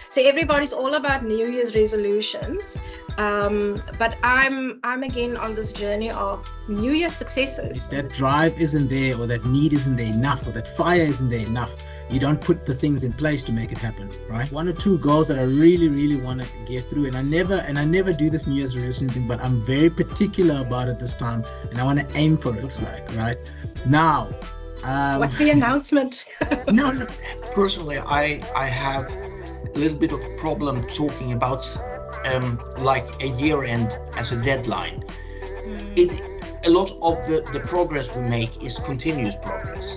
So everybody's all about New Year's resolutions, but I'm again on this journey of New Year successes. If that drive isn't there, or that need isn't there enough, or that fire isn't there enough, you don't put the things in place to make it happen, right? One or two goals that I really want to get through, and I never do this New Year's resolution thing, but I'm very particular about it this time, and I want to aim for it. Looks like right now. What's the announcement? No. Personally, I have a little bit of a problem talking about like a year end as a deadline. A lot of the progress we make is continuous progress.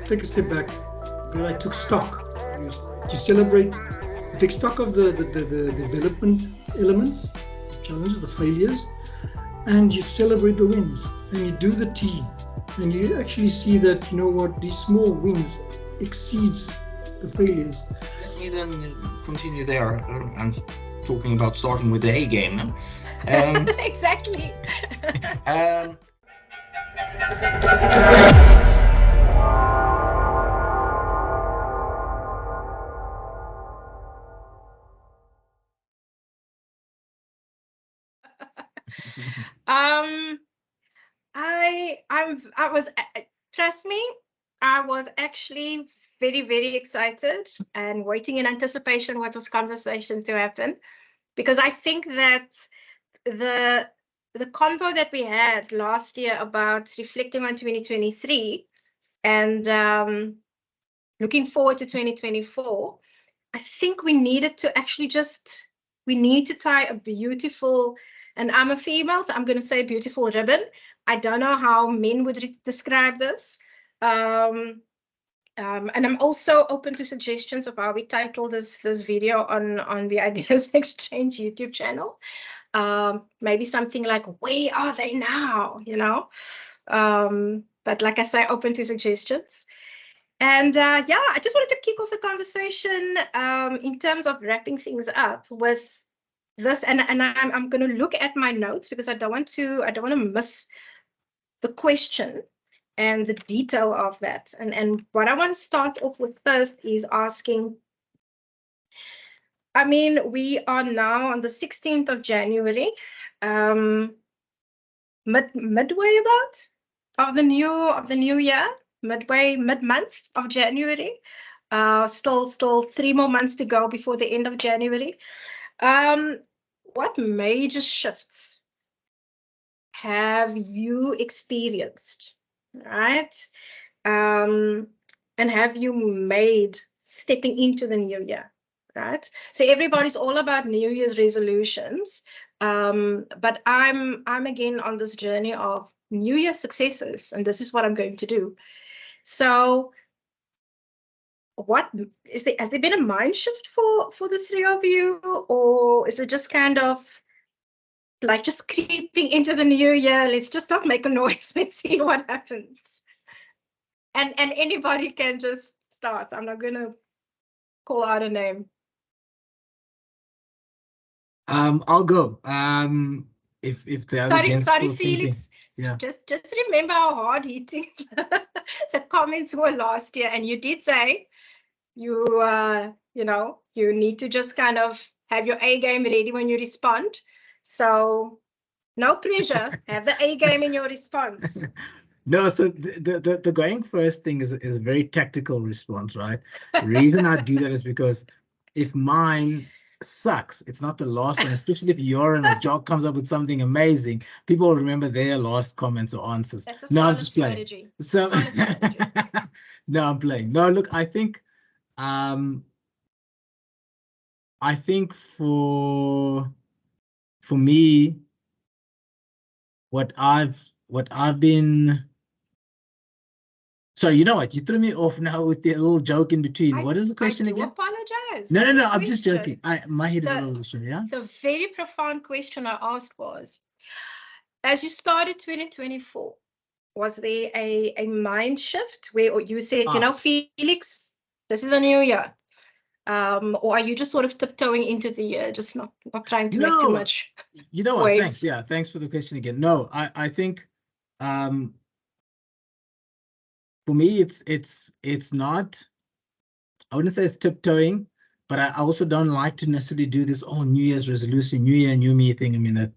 Take a step back. I took stock. You celebrate, you take stock of the development elements, the challenges, the failures, and you celebrate the wins. And you do the T, and you actually see that, you know what, these small wins exceeds the failures. Let me then continue there. I'm talking about starting with the A game. Exactly. I was, trust me, I was actually very excited and waiting in anticipation for this conversation to happen, because I think that the convo that we had last year about reflecting on 2023 and looking forward to 2024, I think we needed to actually we need to tie a beautiful, and I'm a female, so I'm going to say beautiful ribbon. I don't know how men would describe this. And I'm also open to suggestions of how we title this video on the Ideas Exchange YouTube channel. Maybe something like, where are they now? You know, but like I say, open to suggestions. And yeah, I just wanted to kick off the conversation in terms of wrapping things up with this, and I'm going to look at my notes because I don't want to miss the question and the detail of that. And what I want to start off with first is asking, I mean, we are now on the 16th of January, midway about of the new year, mid-month of January. Still 3 more months to go before the end of January. What major shifts have you experienced, right? And have you made stepping into the new year, right? So everybody's all about New Year's resolutions, but I'm again on this journey of New Year successes, and this is what I'm going to do. So what is there, has there been a mind shift for the three of you, or is it just kind of like just creeping into the new year? Let's just not make a noise. Let's see what happens. And anybody can just start. I'm not gonna call out a name. I'll go. If the other sorry, Felix. Yeah. Just remember how hard hitting the comments were last year, and you did say you know, you need to just kind of have your A game ready when you respond. So no pressure. Have the A game in your response. No, so the going first thing is a very tactical response, right? The reason I do that is because if mine sucks, it's not the last one, especially if Joran or Jock comes up with something amazing, people will remember their last comments or answers. That's a solid strategy. So no, I'm playing. No, look, I think for me, what I've been. Sorry, you know what? You threw me off now with the little joke in between. What is the question again? I apologize. No. I'm just joking. My head is a little issue, yeah? The very profound question I asked was, as you started 2024, was there a mind shift where you said, you know, Felix, this is a new year? Or are you just sort of tiptoeing into the year, just not trying to make too much? You know what? Thanks. Yeah, thanks for the question again. No, I think for me, it's not. I wouldn't say it's tiptoeing, but I also don't like to necessarily do this, oh, New Year's resolution, New Year, New Me thing. I mean, that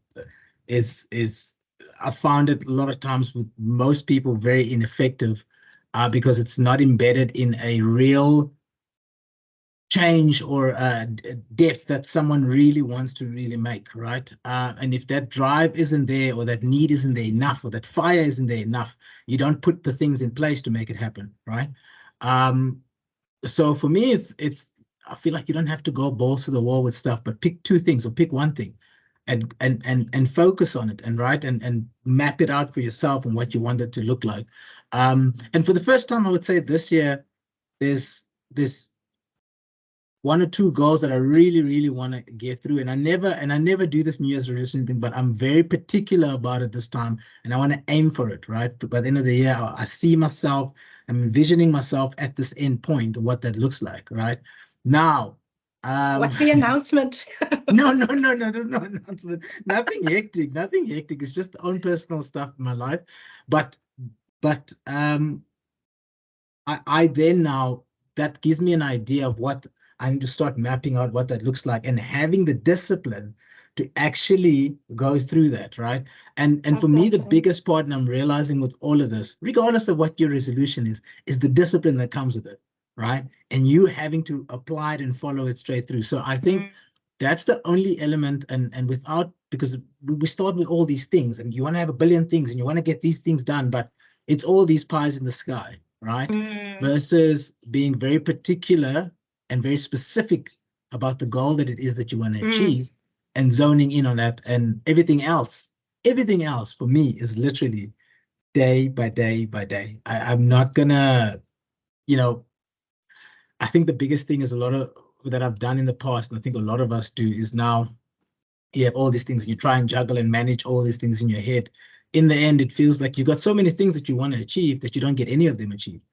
is I found it a lot of times with most people very ineffective because it's not embedded in a real change or depth that someone really wants to really make, right? And if that drive isn't there, or that need isn't there enough, or that fire isn't there enough, you don't put the things in place to make it happen, right? So for me, it's I feel like you don't have to go balls to the wall with stuff, but pick two things or pick one thing and focus on it, and and map it out for yourself and what you want it to look like. And for the first time, I would say this year, there's one or two goals that I really want to get through. And I never do this New Year's resolution thing, but I'm very particular about it this time, and I want to aim for it, right? But by the end of the year, I see myself, I'm envisioning myself at this end point, what that looks like, right? Now, what's the announcement? No, there's no announcement. Nothing hectic. It's just own personal stuff in my life. But I then now, that gives me an idea of what I need to start mapping out, what that looks like, and having the discipline to actually go through that, right? And for me, the biggest part, and I'm realizing with all of this, regardless of what your resolution is the discipline that comes with it, right? And you having to apply it and follow it straight through. So I think that's the only element, and without, because we start with all these things, and you want to have a billion things, and you want to get these things done, but it's all these pies in the sky, right? Versus being very particular and very specific about the goal that it is that you want to achieve, and zoning in on that. And everything else for me is literally day by day by day. I'm not gonna, I think the biggest thing is a lot of that I've done in the past, and I think a lot of us do, is now you have all these things and you try and juggle and manage all these things in your head. In the end, it feels like you've got so many things that you want to achieve that you don't get any of them achieved.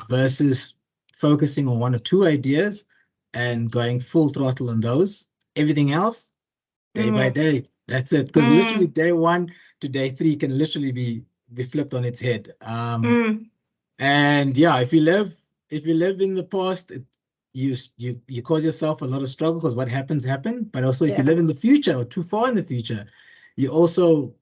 Versus focusing on one or two ideas and going full throttle on those. Everything else, day by day. That's it. Because literally day 1 to day 3 can literally be flipped on its head. And yeah, if you live in the past, you cause yourself a lot of struggle, because what happens. But also, if you live in the future or too far in the future, you also,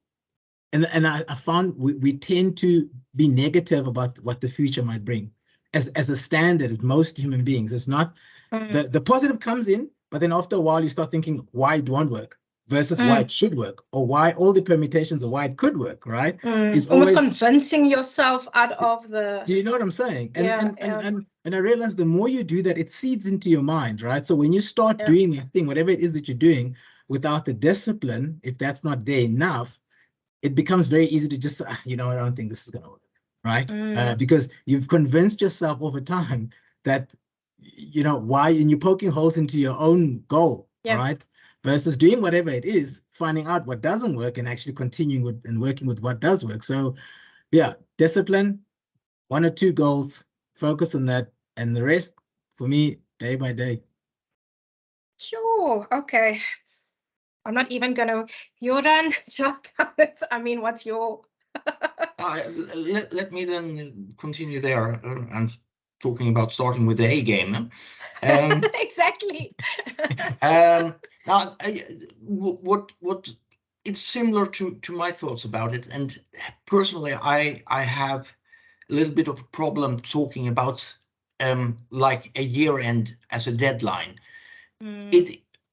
and I found we tend to be negative about what the future might bring as a standard of most human beings. It's not the positive comes in, but then after a while you start thinking why it won't work versus why it should work, or why all the permutations of why it could work, right? Is almost convincing yourself out of the. Do you know what I'm saying? And I realized the more you do that, it seeds into your mind, right? So when you start doing that thing, whatever it is that you're doing, without the discipline, if that's not there enough, it becomes very easy to just, I don't think this is going to work, right? Because you've convinced yourself over time that, why, and you're poking holes into your own goal, right? Versus doing whatever it is, finding out what doesn't work and actually continuing with and working with what does work. So yeah, discipline, 1 or 2 goals, focus on that, and the rest, for me, day by day. Sure. Okay. I'm not even gonna. You're done. I mean, what's your? Let me then continue there and talking about starting with the A game. Exactly. Now, what it's similar to my thoughts about it, and personally, I have a little bit of a problem talking about like a year end as a deadline.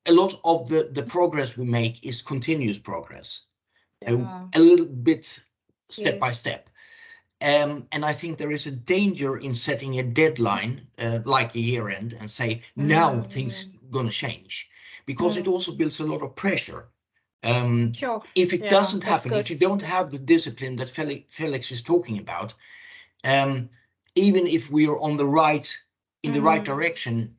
A lot of the progress we make is continuous progress, a little bit step by step. And I think there is a danger in setting a deadline like a year end and say, now things gonna change, because it also builds a lot of pressure. If it doesn't happen, if you don't have the discipline that Felix is talking about, even if we are on the in the right direction,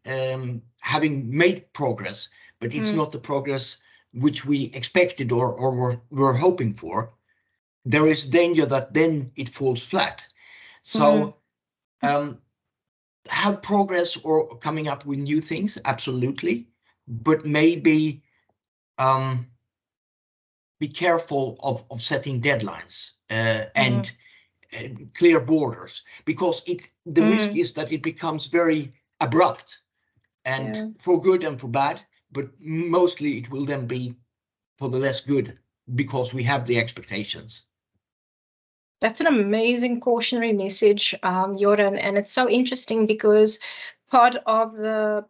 having made progress, but it's not the progress which we expected or were hoping for, there is danger that then it falls flat. So have progress or coming up with new things, absolutely, but maybe be careful of setting deadlines and clear borders, because the risk is that it becomes very abrupt. and for good and for bad, but mostly it will then be for the less good because we have the expectations. That's an amazing cautionary message, Joran, and it's so interesting because part of the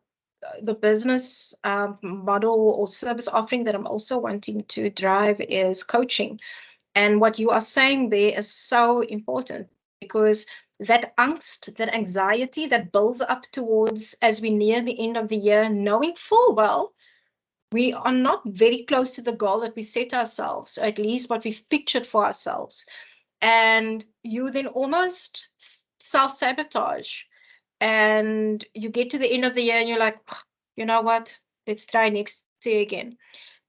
business model or service offering that I'm also wanting to drive is coaching. And what you are saying there is so important because that angst, that anxiety that builds up towards as we near the end of the year, knowing full well we are not very close to the goal that we set ourselves, or at least what we've pictured for ourselves. And you then almost self-sabotage. And you get to the end of the year and you're like, you know what, let's try next year again.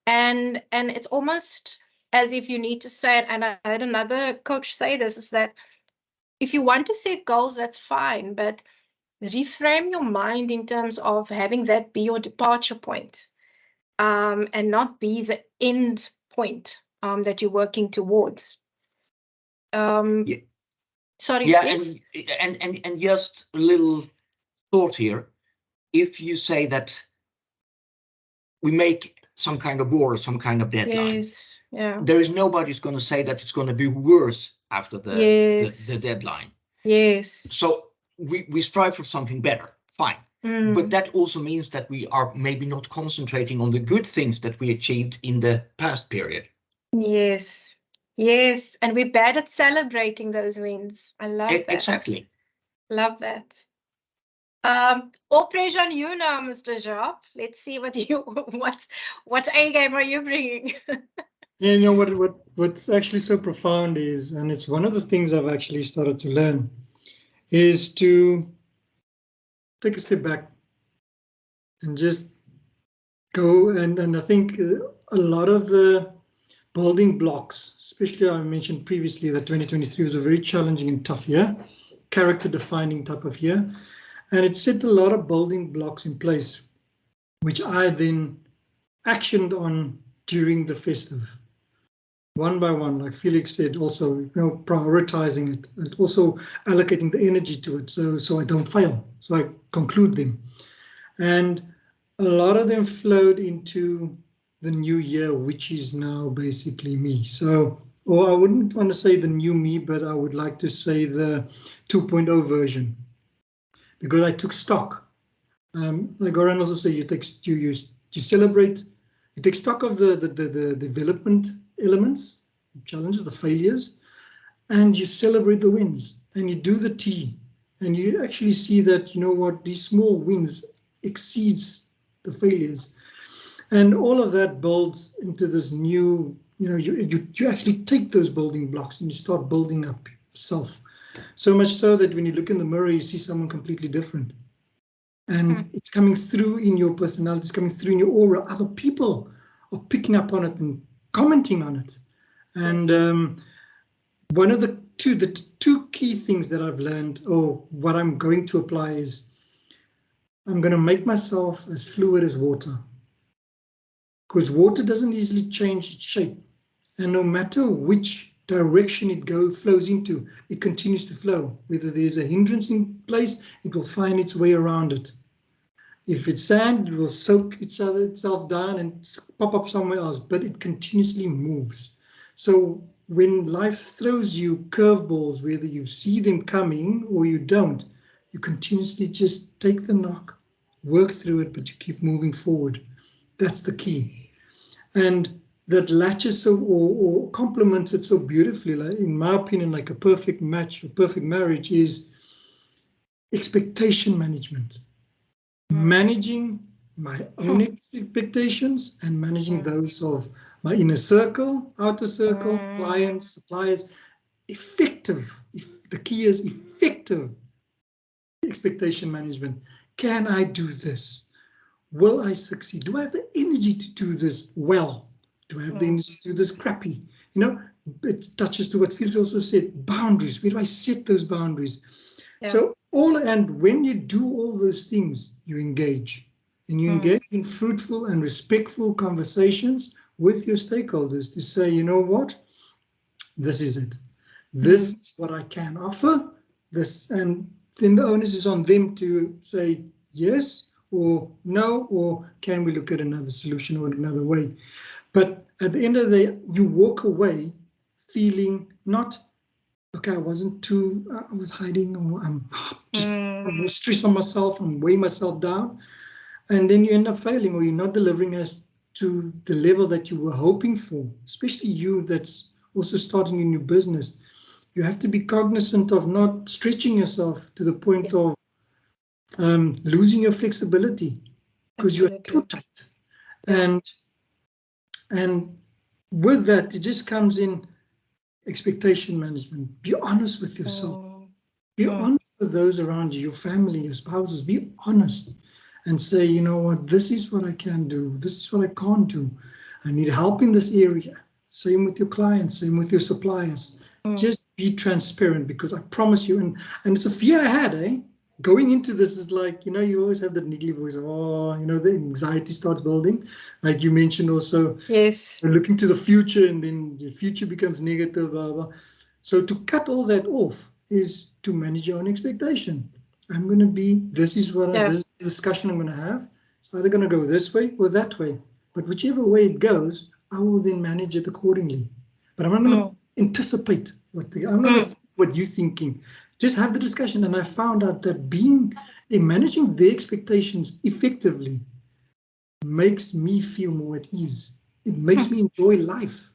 And it's almost as if you need to say it. And I heard another coach say this, is that if you want to set goals, that's fine, but reframe your mind in terms of having that be your departure point, and not be the end point that you're working towards. Yeah. Sorry. Yeah, Yes? and just a little thought here. If you say that we make some kind of goal, some kind of deadline, Yes. Yeah. there is nobody's going to say that it's going to be worse after the deadline. Yes. So we strive for something better, fine. But that also means that we are maybe not concentrating on the good things that we achieved in the past period. Yes. Yes. And we're bad at celebrating those wins. I love that. Exactly. Love that. All pressure on you now, Mr. Job. Let's see what A game are you bringing? Yeah, you know what's actually so profound is, and it's one of the things I've actually started to learn, is to take a step back and just go. And I think a lot of the building blocks, especially I mentioned previously that 2023 was a very challenging and tough year, character defining type of year. And it set a lot of building blocks in place, which I then actioned on during the festive. One by one, like Felix said, also, you know, prioritizing it and also allocating the energy to it so I don't fail. So I conclude them. And a lot of them flowed into the new year, which is now basically me. So, or I wouldn't want to say the new me, but I would like to say the 2.0 version, because I took stock. Like Goran also said, you celebrate, you take stock of the development elements, challenges, the failures, and you celebrate the wins, and you do the T, and you actually see that, you know what, these small wins exceeds the failures. And all of that builds into this new, you know, you actually take those building blocks and you start building up yourself. So much so that when you look in the mirror, you see someone completely different. And it's coming through in your personality, it's coming through in your aura. Other people are picking up on it and commenting on it. And one of the two key things that I've learned, or what I'm going to apply, is I'm going to make myself as fluid as water. Because water doesn't easily change its shape. And no matter which direction it flows into, it continues to flow. Whether there's a hindrance in place, it will find its way around it. If it's sand, it will soak itself down and pop up somewhere else, but it continuously moves. So when life throws you curveballs, whether you see them coming or you don't, you continuously just take the knock, work through it, but you keep moving forward. That's the key. And that latches so or complements it so beautifully, like, in my opinion, like a perfect match, a perfect marriage, is expectation management. Managing my own expectations and managing those of my inner circle, outer circle, clients, suppliers. The key is effective expectation management. Can I do this? Will I succeed? Do I have the energy to do this well? Do I have the energy to do this crappy? You know, it touches to what Felix also said, boundaries. Where do I set those boundaries? Yeah. So when you do all those things, you engage. And you engage in fruitful and respectful conversations with your stakeholders to say, you know what, this is it. This is what I can offer. And then the onus is on them to say yes or no, or can we look at another solution or another way? But at the end of the day, you walk away feeling not, okay, I was hiding, or I'm just I'm stressed on myself, I'm weighing myself down. And then you end up failing, or you're not delivering as to the level that you were hoping for, especially you that's also starting a new business. You have to be cognizant of not stretching yourself to the point of losing your flexibility, because you're too tight. And with that, it just comes in expectation management. Be honest with yourself. Be honest with those around you, your family, your spouses. Be honest and say, you know what, this is what I can do. This is what I can't do. I need help in this area. Same with your clients, same with your suppliers. Just be transparent, because I promise you, and it's a fear I had, going into this is like, you always have that niggly voice, the anxiety starts building. Like you mentioned also, yes, looking to the future, and then the future becomes negative, blah, blah. So to cut all that off is to manage your own expectation. I'm going to be, this is the discussion I'm going to have. It's either going to go this way or that way. But whichever way it goes, I will then manage it accordingly. But I'm not going to anticipate I'm not going to think what you're thinking. Just have the discussion. And I found out that managing the expectations effectively makes me feel more at ease. It makes me enjoy life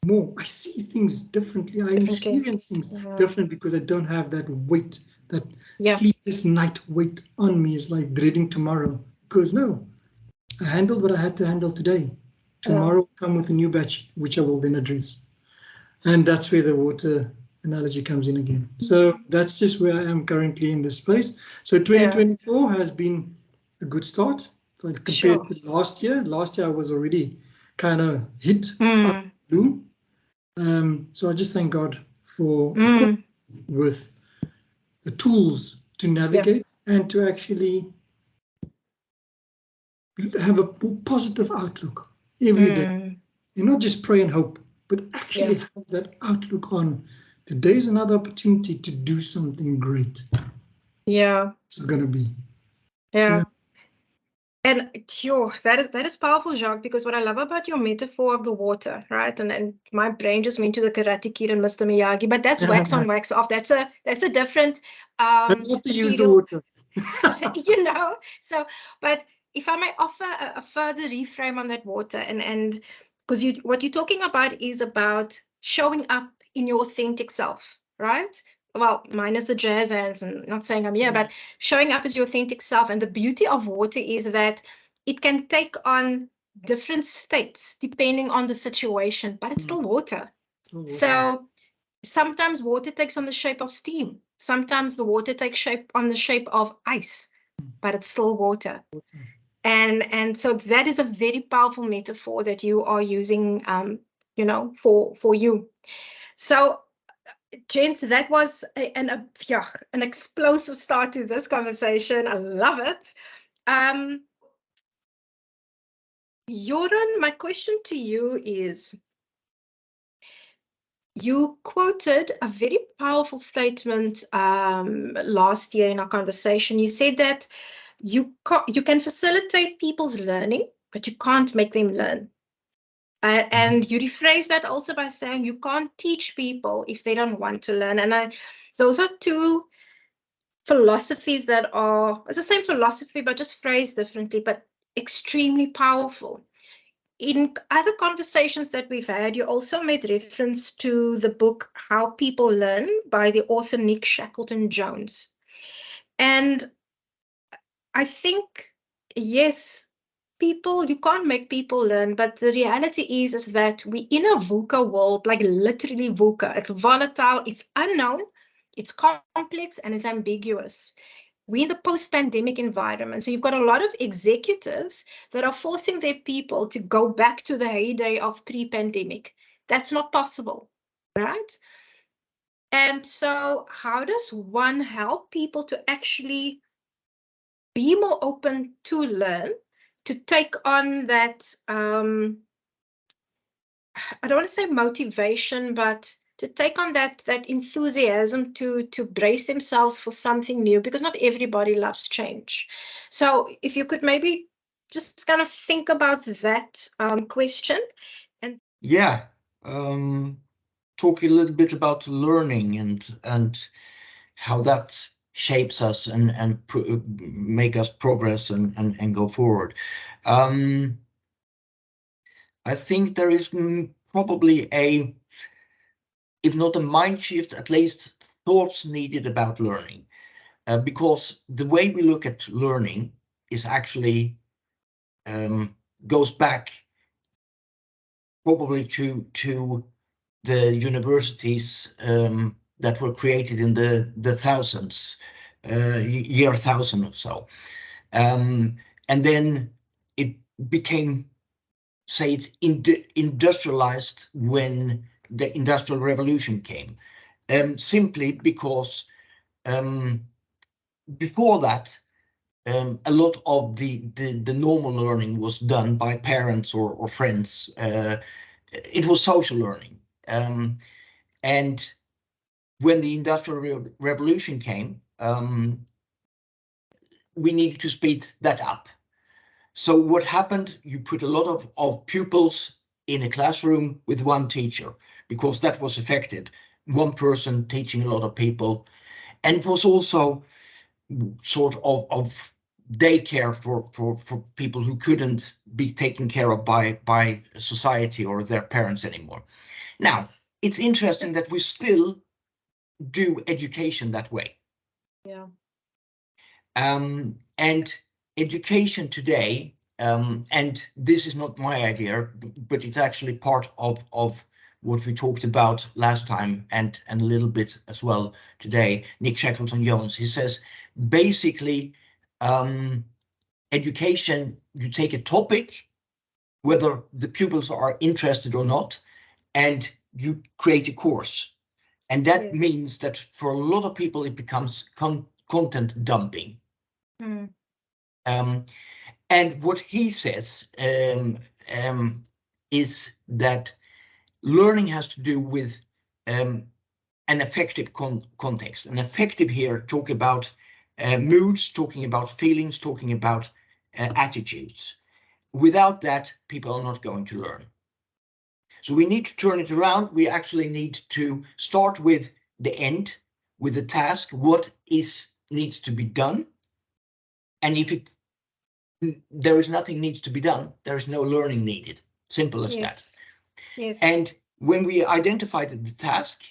more. I see things differently. I experience things different, because I don't have that weight, that sleepless night weight on me. Is like dreading tomorrow. Because no, I handled what I had to handle today. Tomorrow will come with a new batch, which I will then address. And that's where the water analogy comes in again. So that's just where I am currently in this space. So 2024 has been a good start compared to last year. Last year I was already kind of hit out of the blue. So I just thank God for with the tools to navigate and to actually have a positive outlook every day. And not just pray and hope, but actually have that outlook on today's another opportunity to do something great. Yeah. It's going to be. Yeah. So, and that is powerful, Jacques, because what I love about your metaphor of the water, right? And my brain just went to the Karate Kid and Mr. Miyagi, but that's wax on, wax off. That's a different that's not to use the water. So, but if I may offer a further reframe on that water, and because what you're talking about is about showing up in your authentic self, right? Well, minus the jazz hands, and not saying I'm here, but showing up as your authentic self. And the beauty of water is that it can take on different states depending on the situation, but it's still water. So sometimes water takes on the shape of steam. Sometimes the water takes shape on the shape of ice, but it's still water. And so that is a very powerful metaphor that you are using, for you. So, gents, that was an explosive start to this conversation. I love it. Joran, my question to you is, you quoted a very powerful statement last year in our conversation. You said that you can facilitate people's learning, but you can't make them learn. And you rephrase that also by saying you can't teach people if they don't want to learn. And those are two philosophies that are, it's the same philosophy, but just phrased differently, but extremely powerful. In other conversations that we've had, you also made reference to the book How People Learn by the author Nick Shackleton-Jones. And I think, yes, you can't make people learn, but the reality is that we're in a VUCA world, like literally VUCA. It's volatile, it's unknown, it's complex, and it's ambiguous. We're in the post-pandemic environment. So you've got a lot of executives that are forcing their people to go back to the heyday of pre-pandemic. That's not possible, right? And so how does one help people to actually be more open to learn, to take on that, I don't want to say motivation, but take on that enthusiasm to brace themselves for something new, because not everybody loves change. So if you could maybe just kind of think about that question. And yeah, talk a little bit about learning and how that shapes us and make us progress and go forward. I think there is probably if not a mind shift, at least thoughts needed about learning, because the way we look at learning is actually goes back probably to the universities that were created in the thousands, year 1000 or so, and then it became, say, it's industrialized when the Industrial Revolution came, simply because before that, a lot of the normal learning was done by parents or friends. It was social learning. And when the Industrial Revolution came, we needed to speed that up. So what happened, you put a lot of pupils in a classroom with one teacher, because that was effective. One person teaching a lot of people. And it was also sort of daycare for people who couldn't be taken care of by society or their parents anymore. Now, it's interesting that we still do education that way. yeah, And education today, and this is not my idea, but it's actually part of what we talked about last time and a little bit as well today, Nick Shackleton-Jones. He says, basically, education, you take a topic, whether the pupils are interested or not, and you create a course. And that yes. means that for a lot of people, it becomes content dumping. And what he says is that learning has to do with an effective context. And effective here, talk about moods, talking about feelings, talking about attitudes. Without that, people are not going to learn. So we need to turn it around. We actually need to start with the end, with the task, what needs to be done. And if there is nothing needs to be done, there is no learning needed. Simple as that. Yes. And when we identified the task,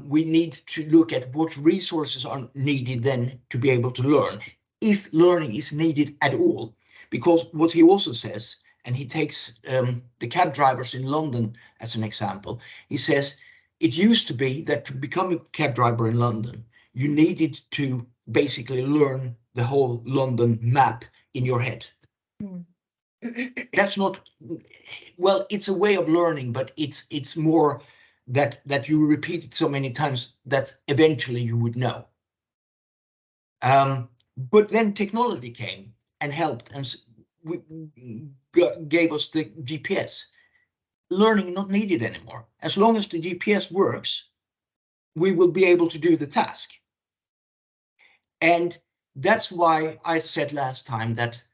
we need to look at what resources are needed then to be able to learn, if learning is needed at all. Because what he also says, and he takes the cab drivers in London as an example, he says, it used to be that to become a cab driver in London, you needed to basically learn the whole London map in your head. That's not, well, it's a way of learning, but it's more that you repeat it so many times that eventually you would know. But then technology came and helped and gave us the GPS. Learning not needed anymore. As long as the GPS works, we will be able to do the task. And that's why I said last time that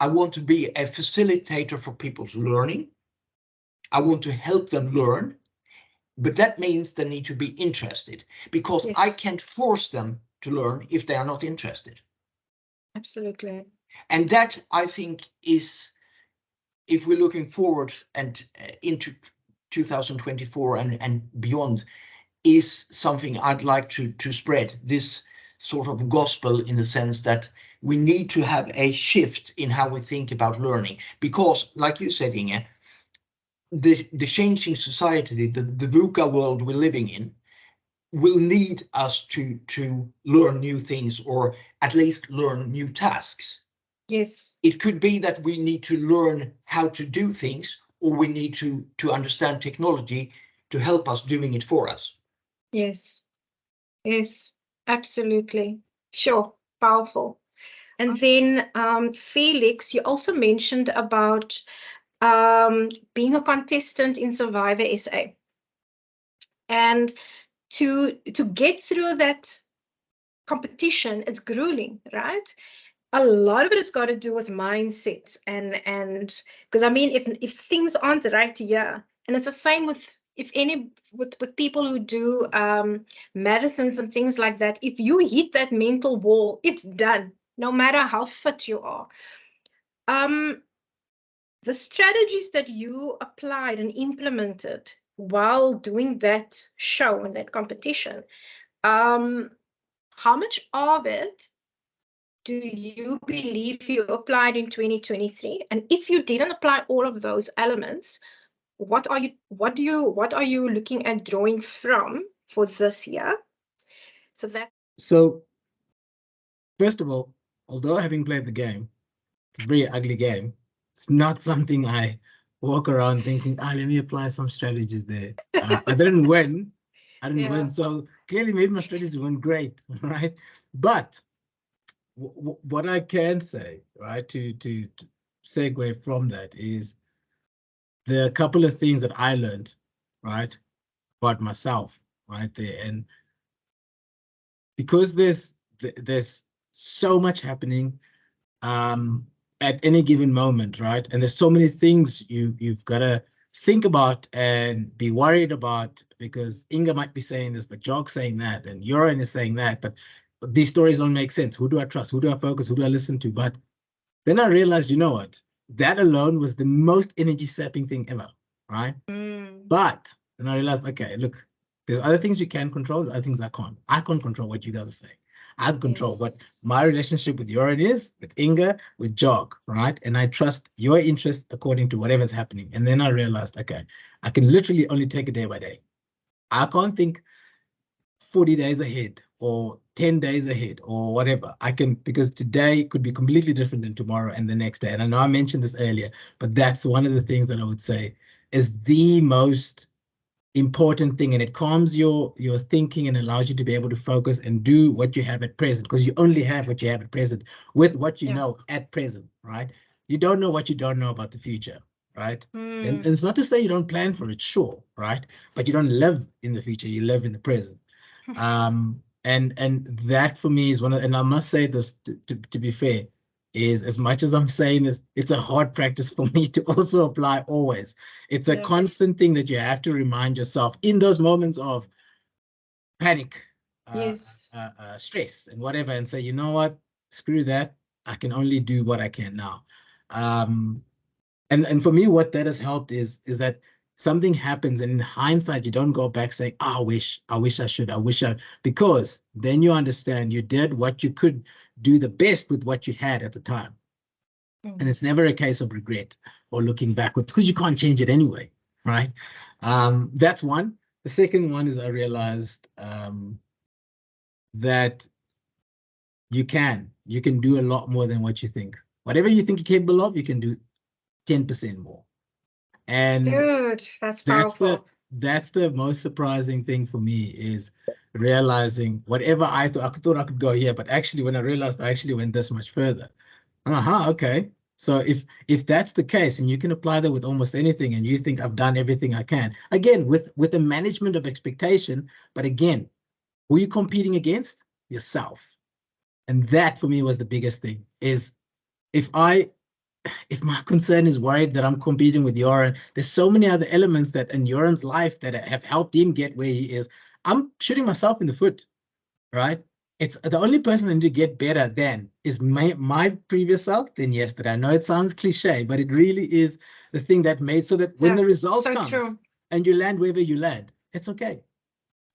I want to be a facilitator for people's learning. I want to help them learn, but that means they need to be interested, because Yes. I can't force them to learn if they are not interested. Absolutely. And that, I think, is, if we're looking forward and into 2024 and beyond, is something I'd like to spread, this sort of gospel, in the sense that we need to have a shift in how we think about learning. Because, like you said, Inge, the changing society, the VUCA world we're living in, will need us to learn new things, or at least learn new tasks. Yes. It could be that we need to learn how to do things, or we need to understand technology to help us doing it for us. Yes. Yes, absolutely. Sure. Powerful. And then Felix, you also mentioned about being a contestant in Survivor SA. And to get through that competition, it's grueling, right? A lot of it has got to do with mindset, and because I mean, if things aren't right here, and it's the same with with people who do marathons and things like that. If you hit that mental wall, it's done, no matter how fit you are. The strategies that you applied and implemented while doing that show and that competition, how much of it do you believe you applied in 2023? And if you didn't apply all of those elements, what are you looking at drawing from for this year? So first of all, although having played the game, it's a very ugly game. It's not something I walk around thinking, let me apply some strategies there. I didn't win. I didn't win. So clearly maybe my strategies weren't great, right? But what I can say, right, to segue from that is there are a couple of things that I learned, right, about myself, right there. And because there's so much happening at any given moment, right? And there's so many things you've got to think about and be worried about, because Inga might be saying this, but Jog's saying that, and Joran is saying that, but these stories don't make sense. Who do I trust? Who do I focus? Who do I listen to? But then I realized, you know what? That alone was the most energy sapping thing ever, right? But then I realized, okay, look, there's other things you can control, there's other things I can't. I can't control what you guys are saying. I control what my relationship with Joran is, with Inga, with Jog, right? And I trust your interest according to whatever's happening. And then I realized, okay, I can literally only take it day by day. I can't think 40 days ahead or 10 days ahead or whatever. I can, because today could be completely different than tomorrow and the next day. And I know I mentioned this earlier, but that's one of the things that I would say is the most important thing, and it calms your thinking and allows you to be able to focus and do what you have at present, because you only have what you have at present with what you know at present, right? You don't know what you don't know about the future, right? And it's not to say you don't plan for it, sure, right? But you don't live in the future, you live in the present. And that for me is one of, and I must say this to be fair, is as much as I'm saying this, it's a hard practice for me to also apply always. It's a constant thing that you have to remind yourself in those moments of panic, stress and whatever, and say, you know what, screw that. I can only do what I can now. And for me, what that has helped is that something happens, and in hindsight, you don't go back saying, I wish I should, because then you understand you did what you could do the best with what you had at the time. And it's never a case of regret or looking backwards, because you can't change it anyway, right? That's one. The second one is I realized that you can do a lot more than what you think. Whatever you think you're capable of, you can do 10% more. And dude, that's powerful. That's the most surprising thing for me, is realizing whatever I thought I could go here, but actually when I realized I actually went this much further. Okay. So if that's the case, and you can apply that with almost anything, and you think I've done everything I can, again, with a management of expectation, but again, who are you competing against? Yourself. And that for me was the biggest thing, is if my concern is worried that I'm competing with Joran, there's so many other elements that in Joran's life that have helped him get where he is. I'm shooting myself in the foot, right? It's the only person I need to get better than is my previous self than yesterday. I know it sounds cliche, but it really is the thing that made so that when the result comes and you land wherever you land, it's okay.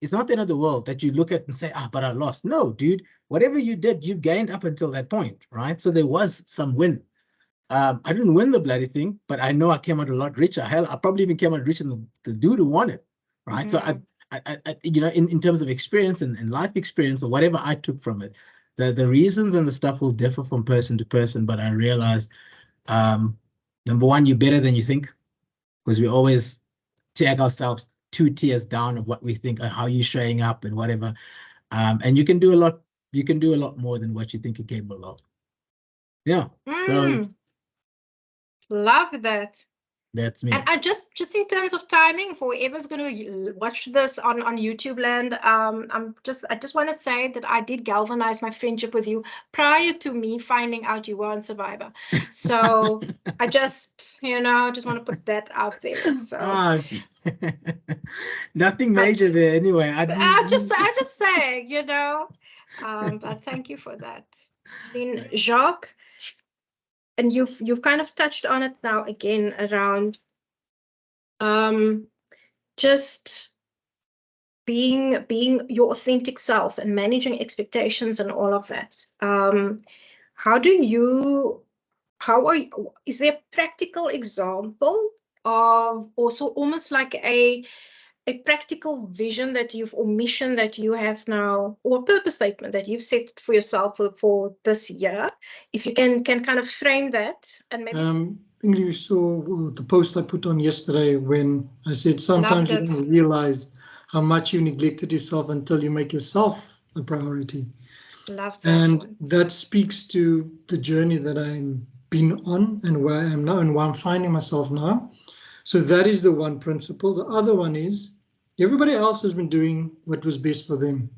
It's not the end of the world that you look at and say, but I lost. No, dude, whatever you did, you've gained up until that point, right? So there was some win. I didn't win the bloody thing, but I know I came out a lot richer. Hell, I probably even came out richer than the dude who won it, right? So I you know, in terms of experience and life experience or whatever I took from it, the reasons and the stuff will differ from person to person. But I realized, number one, you're better than you think, because we always tag ourselves 2 tiers down of what we think or how you're showing up and whatever. And you can do a lot. You can do a lot more than what you think you're capable of. Yeah. So. Love that. That's me. And I just in terms of timing, for whoever's going to watch this on YouTube land, I just want to say that I did galvanize my friendship with you prior to me finding out you were on Survivor. So I just just want to put that out there. So nothing major there anyway. I just say, but thank you for that. Then Jacques, and you've kind of touched on it now again around just being your authentic self and managing expectations and all of that. Is there a practical example of also almost like a practical vision that you've, or mission that you have now, or purpose statement that you've set for yourself for this year? If you can kind of frame that, and maybe Inge, you saw the post I put on yesterday when I said sometimes you don't realize how much you neglected yourself until you make yourself a priority. Love that. And one. that speaks to the journey that I've been on and where I am now and where I'm finding myself now. So that is the one principle. The other one is everybody else has been doing what was best for them.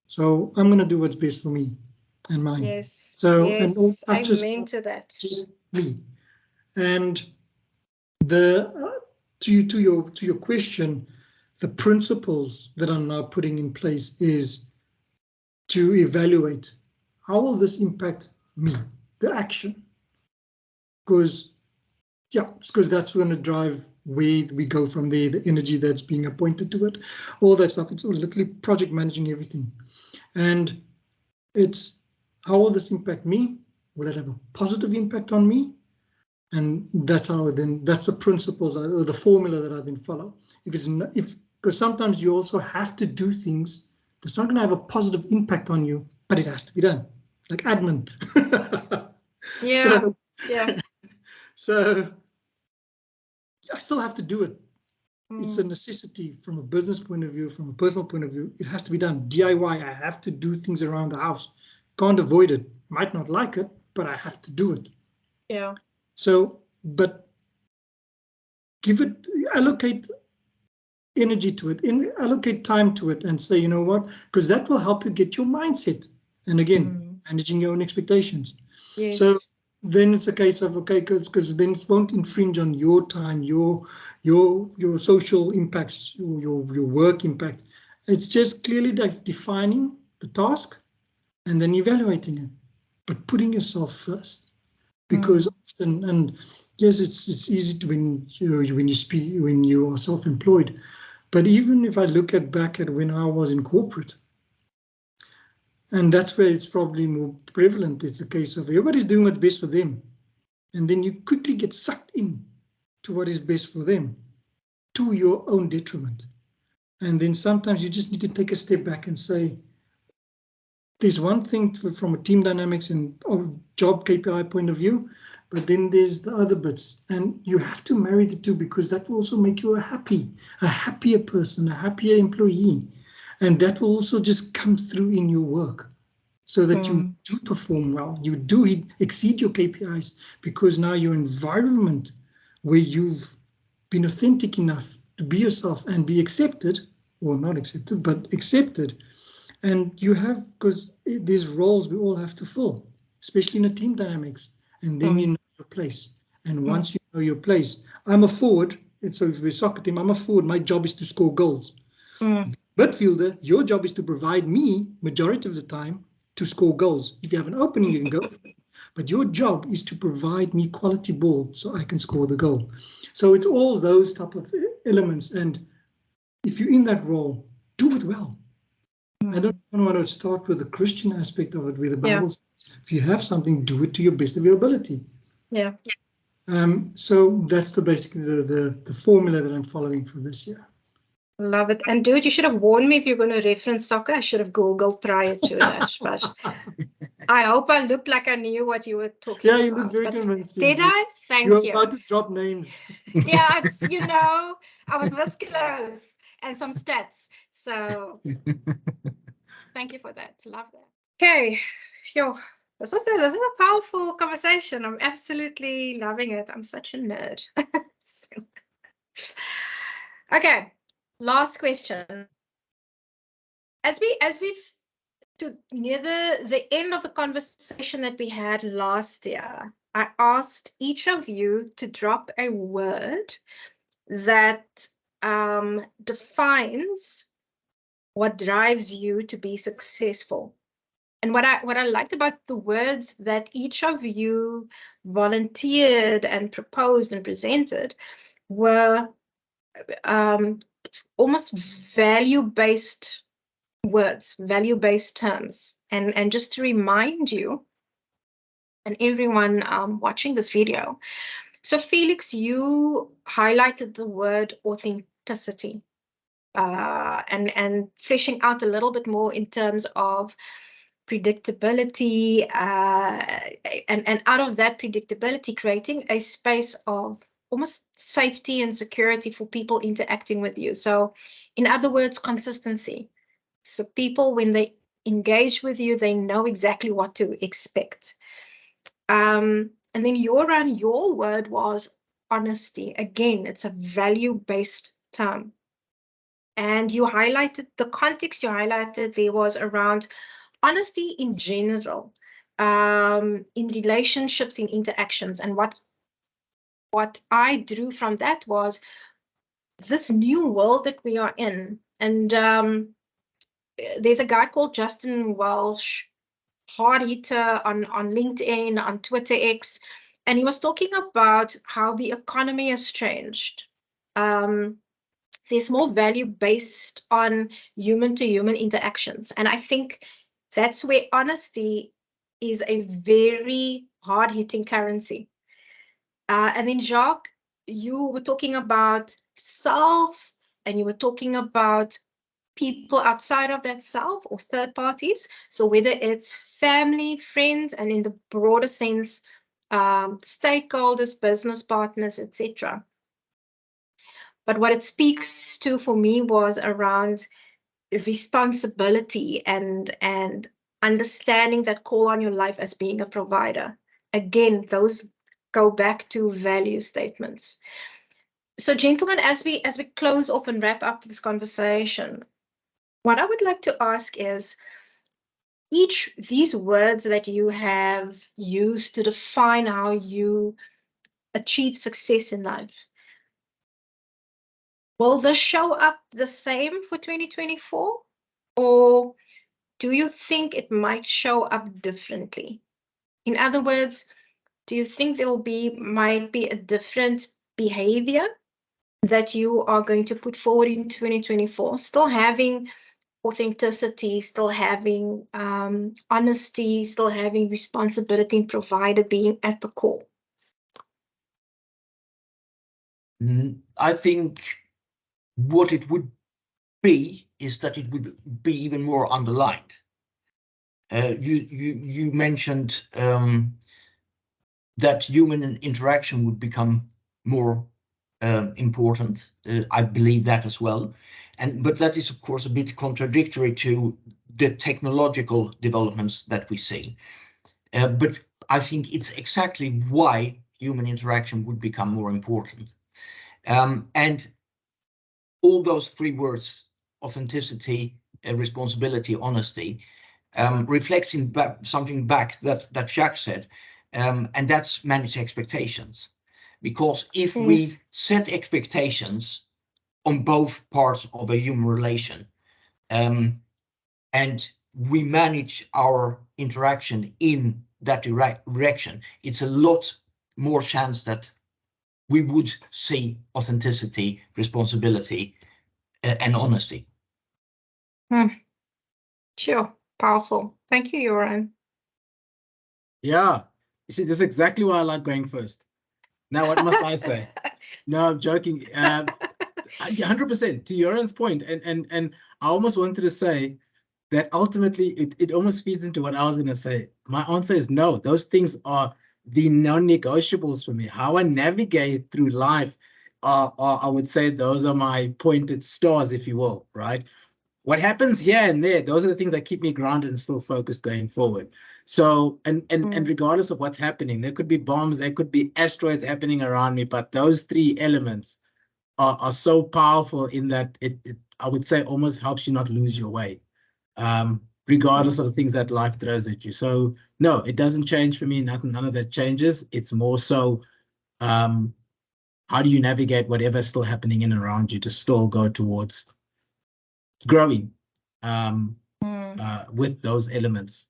So I'm going to do what's best for me and mine. Yes. So, yes, and I mean to that. Just me. And to your question, the principles that I'm now putting in place is to evaluate how will this impact me, the action, because that's going to drive where we go from there, the energy that's being appointed to it, all that stuff. It's literally project managing everything. And it's how will this impact me? Will it have a positive impact on me? And that's the principles or the formula that I then follow. Because sometimes you also have to do things that's not going to have a positive impact on you, but it has to be done, like admin. So I still have to do it. It's a necessity from a business point of view, from a personal point of view. It has to be done. DIY, I have to do things around the house. Can't avoid it. Might not like it, but I have to do it. Yeah. So, but allocate energy to it, allocate time to it, and say, you know what, because that will help you get your mindset. And again, managing your own expectations. Yes. So then it's a case of, okay, because then it won't infringe on your time, your social impacts, your work impact. It's just clearly defining the task and then evaluating it, but putting yourself first. Because often, and yes, it's easy to when you are self-employed, but even if I look back at when I was in corporate, and that's where it's probably more prevalent. It's a case of everybody's doing what's best for them, and then you quickly get sucked in to what is best for them, to your own detriment. And then sometimes you just need to take a step back and say, there's one thing from a team dynamics and job KPI point of view, but then there's the other bits, and you have to marry the two, because that will also make you a happier person, a happier employee, and that will also just come through in your work, so that you do perform well, you do exceed your KPIs, because now your environment where you've been authentic enough to be yourself and be accepted, or not accepted, but accepted. And you have, because there's roles we all have to fill, especially in a team dynamics. And then you know your place. And once you know your place, I'm a forward. And so if we're a soccer team, I'm a forward. My job is to score goals. Midfielder, your job is to provide me, majority of the time, to score goals. If you have an opening, you can go. But your job is to provide me quality ball so I can score the goal. So it's all those type of elements. And if you're in that role, do it well. I don't want to start with the Christian aspect of it, where the Bible says, if you have something, do it to your best of your ability. Yeah. So that's basically the formula that I'm following for this year. Love it. And dude, you should have warned me if you're going to reference soccer. I should have Googled prior to that. But I hope I looked like I knew what you were talking about. Yeah, you look very convincing. Did I? Thank you. You're about to drop names. Yeah, it's, I was this close, and some stats. So thank you for that. Love that. Okay. This is a powerful conversation. I'm absolutely loving it. I'm such a nerd. Okay, last question. As we've to near the end of the conversation that we had last year, I asked each of you to drop a word that defines what drives you to be successful. And what I liked about the words that each of you volunteered and proposed and presented were almost value-based words, value-based terms. And just to remind you and everyone watching this video, so Felix, you highlighted the word authenticity and fleshing out a little bit more in terms of predictability and out of that predictability, creating a space of almost safety and security for people interacting with you. So in other words, consistency. So people, when they engage with you, they know exactly what to expect. And then your word was honesty. Again, it's a value-based term. And you highlighted the context you highlighted there was around honesty in general, in relationships, in interactions. And what I drew from that was this new world that we are in. And there's a guy called Justin Welsh, hard hitter on LinkedIn, on Twitter X, and he was talking about how the economy has changed. There's more value based on human-to-human interactions. And I think that's where honesty is a very hard-hitting currency. And then Jacques, you were talking about self, and you were talking about people outside of that self or third parties. So whether it's family, friends, and in the broader sense, stakeholders, business partners, etc. But what it speaks to for me was around responsibility and understanding that call on your life as being a provider. Again, those go back to value statements. So gentlemen, as we close off and wrap up this conversation, what I would like to ask is, these words that you have used to define how you achieve success in life, will this show up the same for 2024? Or do you think it might show up differently? In other words, do you think there might be a different behavior that you are going to put forward in 2024, still having authenticity, still having honesty, still having responsibility and provider being at the core? I think what it would be is that it would be even more underlined. You mentioned that human interaction would become more important. I believe that as well. But that is, of course, a bit contradictory to the technological developments that we see. But I think it's exactly why human interaction would become more important. And all those three words, authenticity, responsibility, honesty, reflecting something back that Jacques said, and that's manage expectations. Because if we set expectations on both parts of a human relation, and we manage our interaction in that direction, it's a lot more chance that we would see authenticity, responsibility, and honesty. Sure, powerful. Thank you, Joran. Yeah, you see, this is exactly why I like going first. Now, what must I say? No, I'm joking. 100% to Joran's point, and I almost wanted to say that ultimately it almost feeds into what I was going to say. My answer is no. Those things are the non-negotiables for me. How I navigate through life, I would say those are my pointed stars, if you will, right? what happens here and there, those are the things that keep me grounded and still focused going forward. So, and regardless of what's happening, there could be bombs, there could be asteroids happening around me, but those three elements are so powerful in that it I would say almost helps you not lose your way, regardless of the things that life throws at you. So no, it doesn't change for me. None of that changes. It's more so, how do you navigate whatever's still happening in and around you to still go towards growing with those elements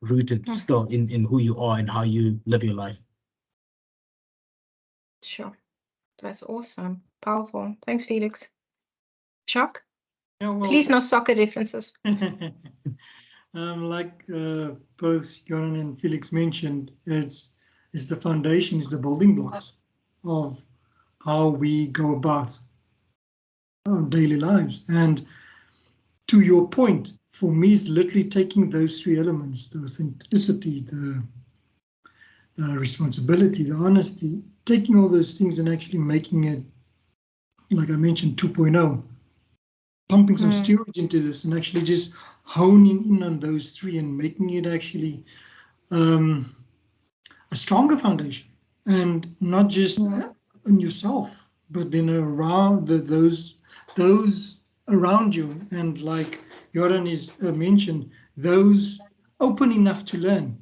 rooted still in who you are and how you live your life. Sure. That's awesome. Powerful. Thanks, Felix. Chuck? Yeah, well, please no soccer references. Like both Joran and Felix mentioned, it's the foundation, is the building blocks of how we go about our daily lives. And to your point, for me, it's literally taking those three elements, the authenticity, the responsibility, the honesty, taking all those things and actually making it, like I mentioned, 2.0, pumping some steroids into this and actually just honing in on those three and making it actually a stronger foundation, and not just on yourself, but then around those around you. And like Joran is mentioned, those open enough to learn,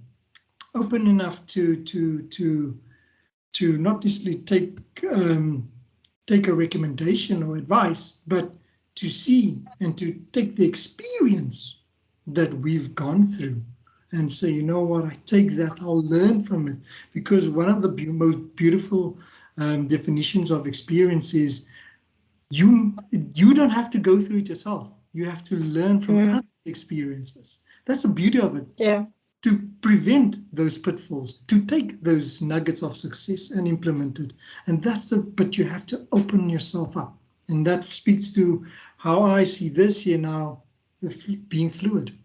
open enough to not necessarily take a recommendation or advice, but to see and to take the experience that we've gone through and say, you know what, I take that, I'll learn from it. Because one of the most beautiful definitions of experience is you don't have to go through it yourself. You have to learn from others' experiences. That's the beauty of it. Yeah. To prevent those pitfalls, to take those nuggets of success and implement it. And but you have to open yourself up. And that speaks to how I see this here now, being fluid.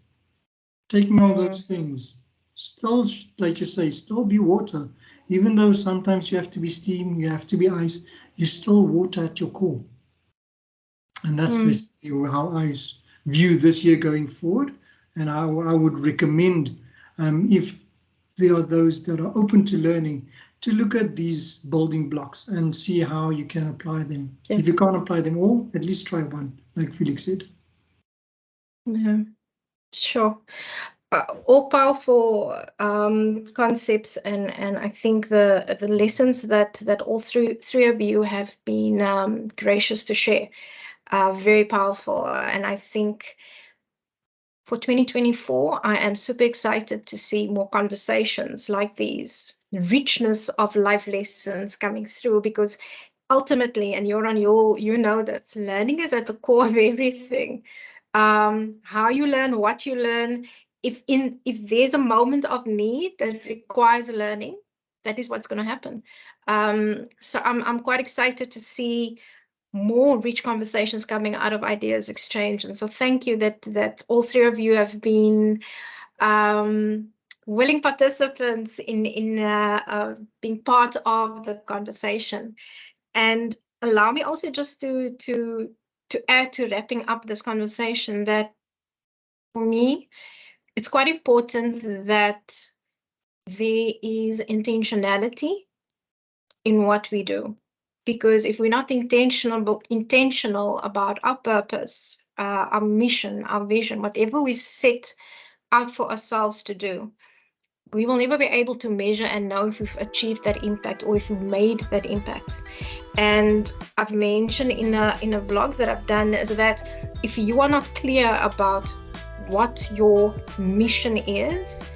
Taking all those things, still, like you say, still be water. Even though sometimes you have to be steam, you have to be ice, you're still water at your core. And that's basically how I view this year going forward. And I would recommend, if there are those that are open to learning, to look at these building blocks and see how you can apply them. Yeah. If you can't apply them all, at least try one, like Felix said. Yeah, sure. All powerful concepts, and I think the lessons that all three of you have been gracious to share are very powerful. And I think for 2024, I am super excited to see more conversations like these, richness of life lessons coming through, because ultimately, and Joran, you know that learning is at the core of everything. How you learn, what you learn. If there's a moment of need that requires learning, that is what's going to happen. So I'm quite excited to see more rich conversations coming out of ideas exchange. And so thank you that all three of you have been willing participants in being part of the conversation. And allow me also just to add to wrapping up this conversation, that for me, it's quite important that there is intentionality in what we do. Because if we're not intentional about our purpose, our mission, our vision, whatever we've set out for ourselves to do, we will never be able to measure and know if we've achieved that impact or if we've made that impact. And I've mentioned in a blog that I've done is that if you are not clear about what your mission is,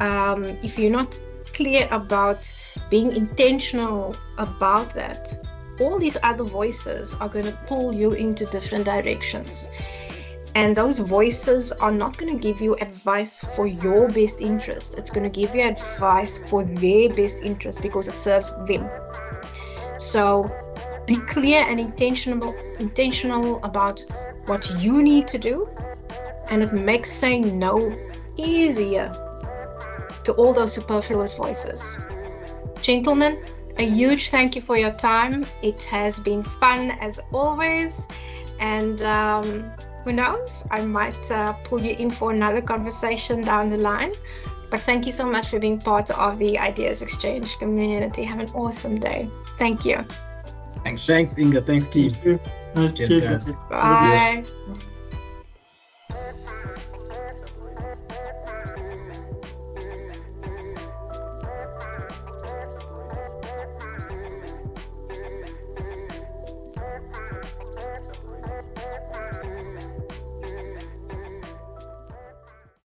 if you're not clear about being intentional about that, all these other voices are going to pull you into different directions. And those voices are not going to give you advice for your best interest. It's going to give you advice for their best interest because it serves them. So be clear and intentional about what you need to do. And it makes saying no easier to all those superfluous voices. Gentlemen, a huge thank you for your time. It has been fun as always. And who knows, I might pull you in for another conversation down the line. But thank you so much for being part of the Ideas Exchange community. Have an awesome day. Thank you. Thanks. Thanks, Inge. Thanks, team. Nice. Cheers, Cheers, guys. guys. Bye.